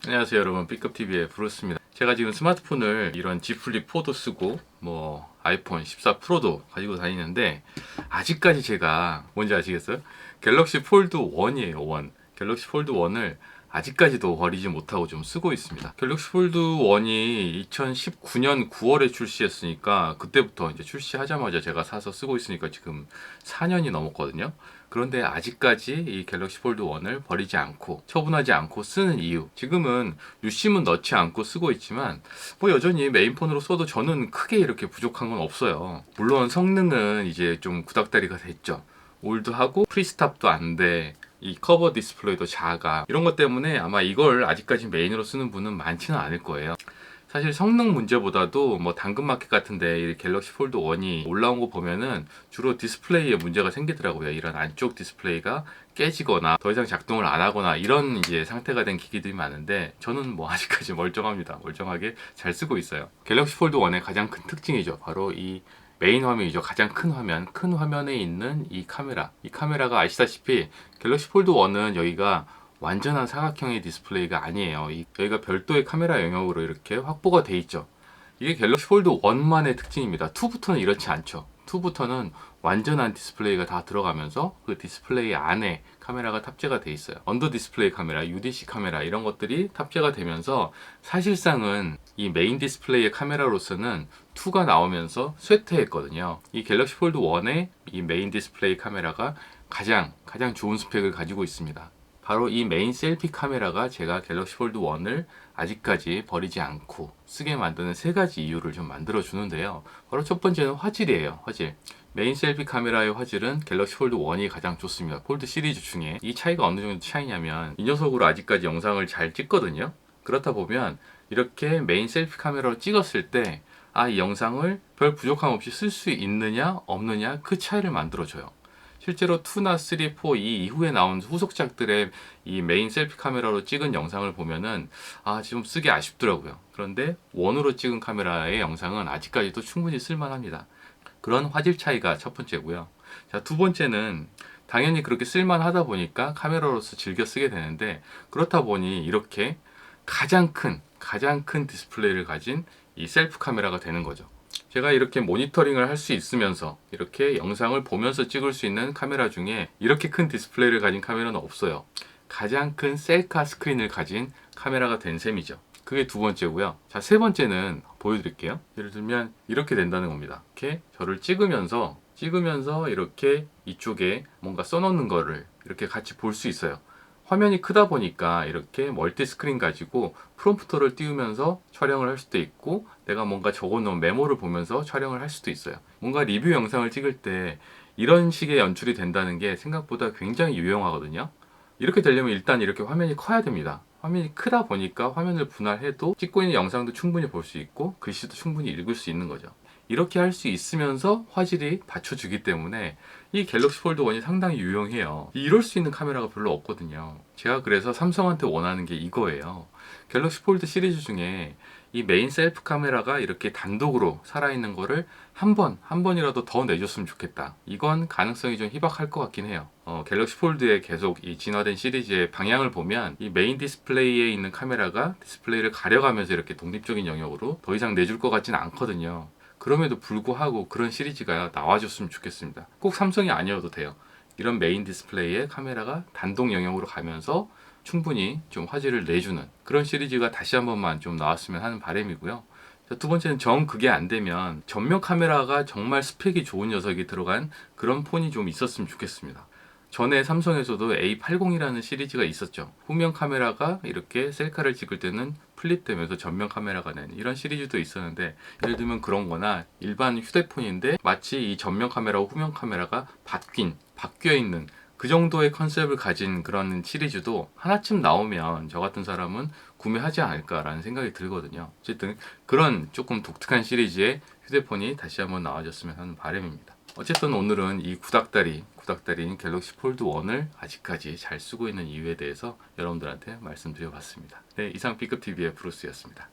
안녕하세요 여러분, B급TV의 브루스입니다. 제가 지금 스마트폰을 이런 Z 플립 4도 쓰고 아이폰 14 프로도 가지고 다니는데, 아직까지 제가 뭔지 아시겠어요? 갤럭시 폴드 1이에요. 1. 갤럭시 폴드 1을 아직까지도 버리지 못하고 좀 쓰고 있습니다. 갤럭시 폴드 1이 2019년 9월에 출시했으니까 그때부터 이제 출시하자마자 제가 사서 쓰고 있으니까 지금 4년이 넘었거든요. 그런데 아직까지 이 갤럭시 폴드 1을 버리지 않고 처분하지 않고 쓰는 이유, 지금은 유심은 넣지 않고 쓰고 있지만 여전히 메인폰으로 써도 저는 크게 이렇게 부족한 건 없어요. 물론 성능은 이제 좀 구닥다리가 됐죠. 올드하고 프리스탑도 안 돼, 이 커버 디스플레이도 작아, 이런 것 때문에 아마 이걸 아직까지 메인으로 쓰는 분은 많지는 않을 거예요. 사실 성능 문제보다도 당근마켓 같은데 이 갤럭시 폴드 1이 올라온 거 보면은 주로 디스플레이에 문제가 생기더라고요. 이런 안쪽 디스플레이가 깨지거나 더 이상 작동을 안 하거나 이런 이제 상태가 된 기기들이 많은데, 저는 아직까지 멀쩡합니다. 멀쩡하게 잘 쓰고 있어요. 갤럭시 폴드 1의 가장 큰 특징이죠. 바로 이 메인 화면이죠. 가장 큰 화면, 큰 화면에 있는 이 카메라. 이 카메라가 아시다시피 갤럭시 폴드 1은 여기가 완전한 사각형의 디스플레이가 아니에요. 여기가 별도의 카메라 영역으로 이렇게 확보가 돼 있죠. 이게 갤럭시 폴드 1만의 특징입니다. 2부터는 이렇지 않죠. 2부터는 완전한 디스플레이가 다 들어가면서 그 디스플레이 안에 카메라가 탑재가 돼 있어요. 언더 디스플레이 카메라, UDC 카메라 이런 것들이 탑재가 되면서 사실상은 이 메인 디스플레이의 카메라로서는 2가 나오면서 쇠퇴했거든요. 이 갤럭시 폴드 1의 이 메인 디스플레이 카메라가 가장 좋은 스펙을 가지고 있습니다. 바로 이 메인 셀피 카메라가 제가 갤럭시 폴드 1을 아직까지 버리지 않고 쓰게 만드는 세 가지 이유를 좀 만들어 주는데요. 바로 첫 번째는 화질이에요. 화질. 메인 셀피 카메라의 화질은 갤럭시 폴드 1이 가장 좋습니다. 폴드 시리즈 중에. 이 차이가 어느 정도 차이냐면, 이 녀석으로 아직까지 영상을 잘 찍거든요. 그렇다 보면 이렇게 메인 셀피 카메라로 찍었을 때 이 영상을 별 부족함 없이 쓸 수 있느냐 없느냐, 그 차이를 만들어줘요. 실제로 2나 3, 4, 이 이후에 나온 후속작들의 이 메인 셀피 카메라로 찍은 영상을 보면은 좀 쓰기 아쉽더라고요. 그런데 1으로 찍은 카메라의 영상은 아직까지도 충분히 쓸만합니다. 그런 화질 차이가 첫 번째고요. 자, 두 번째는 당연히 그렇게 쓸만하다 보니까 카메라로서 즐겨 쓰게 되는데, 그렇다 보니 이렇게 가장 큰 디스플레이를 가진 이 셀프 카메라가 되는 거죠. 제가 이렇게 모니터링을 할 수 있으면서 이렇게 영상을 보면서 찍을 수 있는 카메라 중에 이렇게 큰 디스플레이를 가진 카메라는 없어요. 가장 큰 셀카 스크린을 가진 카메라가 된 셈이죠. 그게 두 번째고요. 자, 세 번째는 보여드릴게요. 예를 들면 이렇게 된다는 겁니다. 이렇게 저를 찍으면서 이렇게 이쪽에 뭔가 써놓는 거를 이렇게 같이 볼 수 있어요. 화면이 크다 보니까 이렇게 멀티 스크린 가지고 프롬프터를 띄우면서 촬영을 할 수도 있고, 내가 뭔가 적어놓은 메모를 보면서 촬영을 할 수도 있어요. 뭔가 리뷰 영상을 찍을 때 이런 식의 연출이 된다는 게 생각보다 굉장히 유용하거든요. 이렇게 되려면 일단 이렇게 화면이 커야 됩니다. 화면이 크다 보니까 화면을 분할해도 찍고 있는 영상도 충분히 볼 수 있고 글씨도 충분히 읽을 수 있는 거죠. 이렇게 할 수 있으면서 화질이 받쳐주기 때문에 이 갤럭시 폴드 1이 상당히 유용해요. 이럴 수 있는 카메라가 별로 없거든요. 제가 그래서 삼성한테 원하는 게 이거예요. 갤럭시 폴드 시리즈 중에 이 메인 셀프 카메라가 이렇게 단독으로 살아있는 거를 한 번이라도 더 내줬으면 좋겠다. 이건 가능성이 좀 희박할 것 같긴 해요. 갤럭시 폴드의 계속 이 진화된 시리즈의 방향을 보면 이 메인 디스플레이에 있는 카메라가 디스플레이를 가려가면서 이렇게 독립적인 영역으로 더 이상 내줄 것 같지는 않거든요. 그럼에도 불구하고 그런 시리즈가 나와줬으면 좋겠습니다. 꼭 삼성이 아니어도 돼요. 이런 메인 디스플레이에 카메라가 단독 영역으로 가면서 충분히 좀 화질을 내주는 그런 시리즈가 다시 한 번만 좀 나왔으면 하는 바람이고요. 두 번째는 그게 안 되면 전면 카메라가 정말 스펙이 좋은 녀석이 들어간 그런 폰이 좀 있었으면 좋겠습니다. 전에 삼성에서도 A80이라는 시리즈가 있었죠. 후면 카메라가 이렇게 셀카를 찍을 때는 플립되면서 전면 카메라가 낸 이런 시리즈도 있었는데, 예를 들면 그런 거나 일반 휴대폰인데 마치 이 전면 카메라와 후면 카메라가 바뀌어 있는 그 정도의 컨셉을 가진 그런 시리즈도 하나쯤 나오면 저 같은 사람은 구매하지 않을까라는 생각이 들거든요. 어쨌든 그런 조금 독특한 시리즈의 휴대폰이 다시 한번 나와줬으면 하는 바람입니다. 어쨌든 오늘은 이 구닥다리인 갤럭시 폴드 1을 아직까지 잘 쓰고 있는 이유에 대해서 여러분들한테 말씀드려봤습니다. 네, 이상 B급TV의 브루스였습니다.